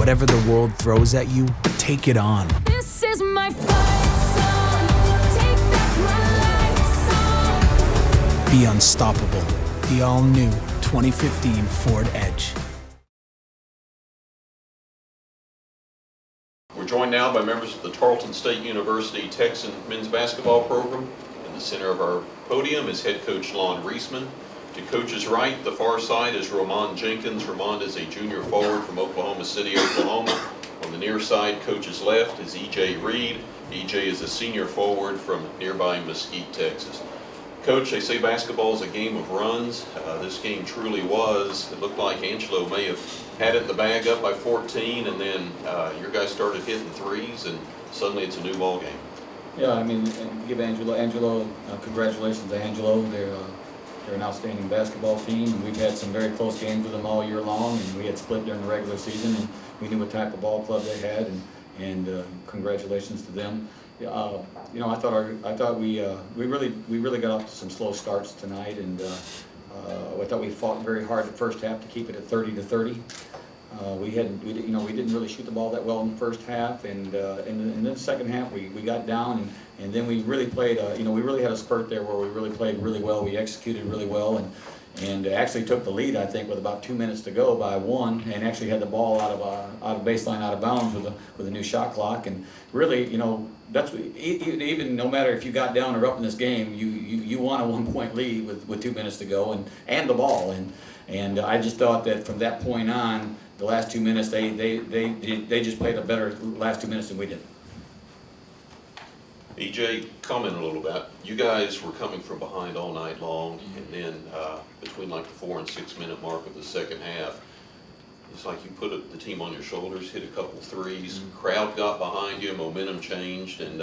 Whatever the world throws at you, take it on. This is my fight song. Take back my life song. Be unstoppable. The all-new 2015 Ford Edge. We're joined now by members of the Tarleton State University Texan men's basketball program. In the center of our podium is head coach Lon Reisman. To coach's right, the far side, is Ramon Jenkins. Ramon is a junior forward from Oklahoma City, Oklahoma. On the near side, coach's left, is E.J. Reed. E.J. is a senior forward from nearby Mesquite, Texas. Coach, they say basketball is a game of runs. This game truly was. It looked like Angelo may have had it in the bag up by 14, and then your guys started hitting threes, and suddenly it's a new ball game. Yeah, I mean, give Angelo congratulations to Angelo. They're an outstanding basketball team, and we've had some very close games with them all year long, and we had split during the regular season, and we knew what type of ball club they had, and congratulations to them. You know, I thought we really got off to some slow starts tonight, and I thought we fought very hard the first half to keep it at 30-30. We didn't really shoot the ball that well in the first half, and in the second half we got down, and then we really played. We really had a spurt there where we really played really well. We executed really well, and actually took the lead, I think, with about 2 minutes to go by one, and actually had the ball out of baseline, out of bounds with a new shot clock, and really, that's even no matter if you got down or up in this game, you want a 1 point lead with 2 minutes to go, and the ball, and I just thought that from that point on, the last 2 minutes they just played a better last 2 minutes than we did. EJ, comment a little bit. You guys were coming from behind all night long, and then between like the 4 and 6 minute mark of the second half, it's like you put the team on your shoulders, hit a couple threes, crowd got behind you, momentum changed, and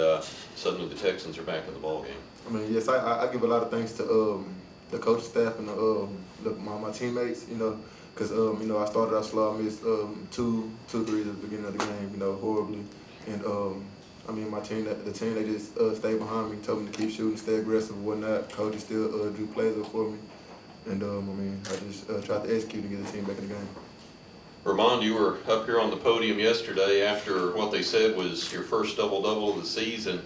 suddenly the Texans are back in the ball game. I mean, yes, I give a lot of thanks to the coaching staff and my teammates, because I started out slow. I missed two threes at the beginning of the game, horribly, and I mean, the team, they just stayed behind me, told me to keep shooting, stay aggressive and whatnot. Coaches still drew plays up for me. And, I just tried to execute and get the team back in the game. Ramon, you were up here on the podium yesterday after what they said was your first double-double of the season.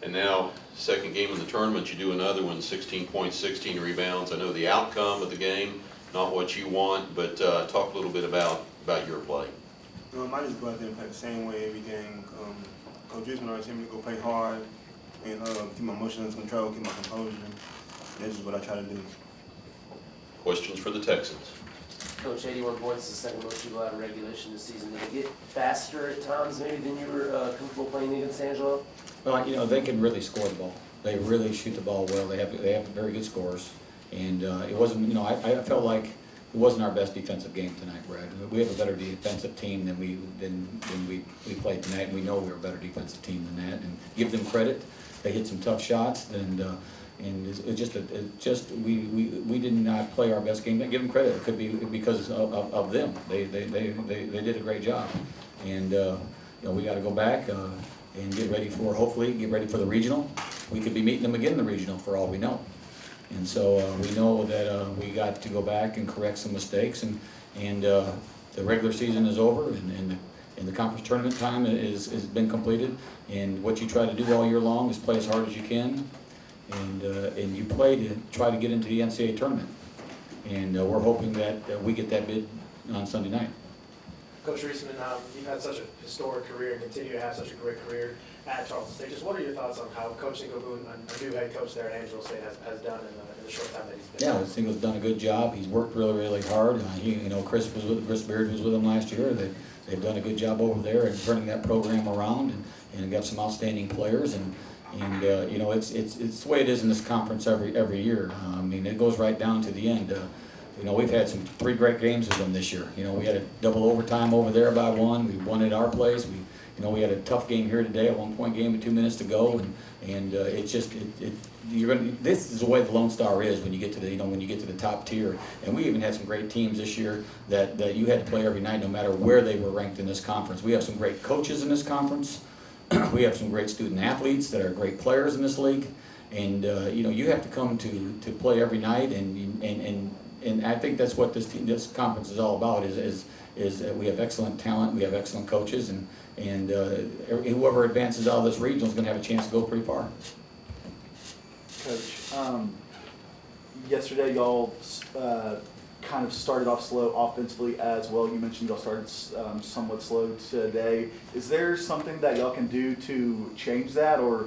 And now, second game in the tournament, you do another one, 16 points, 16 rebounds. I know the outcome of the game, not what you want, but talk a little bit about your play. I just go out there and play the same way every game. Coach Reisman always told me to go play hard and keep my emotions under control, keep my composure. This is what I try to do. Questions for the Texans? Coach, 81 points is the second most people out of regulation this season. Did it get faster at times maybe than you were comfortable playing against Angelo? Well, they can really score the ball. They really shoot the ball well. They have very good scores, and it wasn't. I felt like it wasn't our best defensive game tonight, Brad. We have a better defensive team than we played tonight, and we know we're a better defensive team than that. And give them credit. They hit some tough shots, and we did not play our best game. Give them credit. It could be because of them. They did a great job, and we got to go back and hopefully get ready for the regional. We could be meeting them again in the regional for all we know. And so we know that we got to go back and correct some mistakes, and the regular season is over, and the conference tournament time has been completed. And what you try to do all year long is play as hard as you can, and you play to try to get into the NCAA tournament. And we're hoping that we get that bid on Sunday night. Coach Reisman, you've had such a historic career and continue to have such a great career at Tarleton State. Just what are your thoughts on how Coach Singleton, a new head coach there at Angelo State, has done in the short time that he's been there? Yeah, Singleton's done a good job. He's worked really hard. Chris Beard was with him last year. They've done a good job over there in turning that program around, and got some outstanding players. And it's the way it is in this conference every year. I mean, it goes right down to the end. We've had some 3 great games with them this year. We had a double overtime over there by 1. We won at our place. We had a tough game here today, a 1 point game with 2 minutes to go, and this is the way the Lone Star is when you get to the top tier. And we even had some great teams this year that you had to play every night, no matter where they were ranked in this conference. We have some great coaches in this conference. We have some great student athletes that are great players in this league, and you have to come to play every night and and I think that's what this conference is all about, is that we have excellent talent, we have excellent coaches, and whoever advances out of this regional is gonna have a chance to go pretty far. Coach, yesterday y'all kind of started off slow offensively as well. You mentioned y'all started somewhat slow today. Is there something that y'all can do to change that, or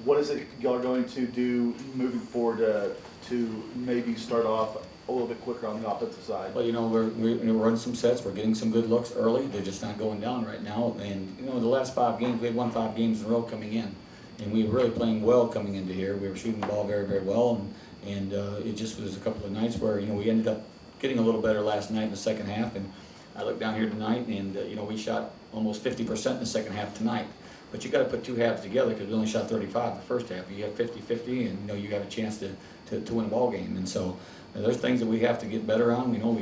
what is it y'all are going to do moving forward to maybe start off a little bit quicker on the offensive side? Well, we're running some sets, we're getting some good looks early, they're just not going down right now, and, the last 5 games, we had won 5 games in a row coming in, and we were really playing well coming into here. We were shooting the ball very, very well, and it just was a couple of nights where, we ended up getting a little better last night in the second half, and I looked down here tonight, and, we shot almost 50% in the second half tonight. But you got to put 2 halves together, because we only shot 35 the first half. You have 50-50, and you have a chance to win a ball game. And so there's things that we have to get better on. We know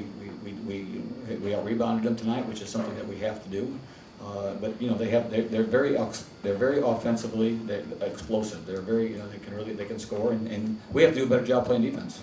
we out rebounded them tonight, which is something that we have to do. But they're very offensively, they're explosive. They're very they can score, and we have to do a better job playing defense.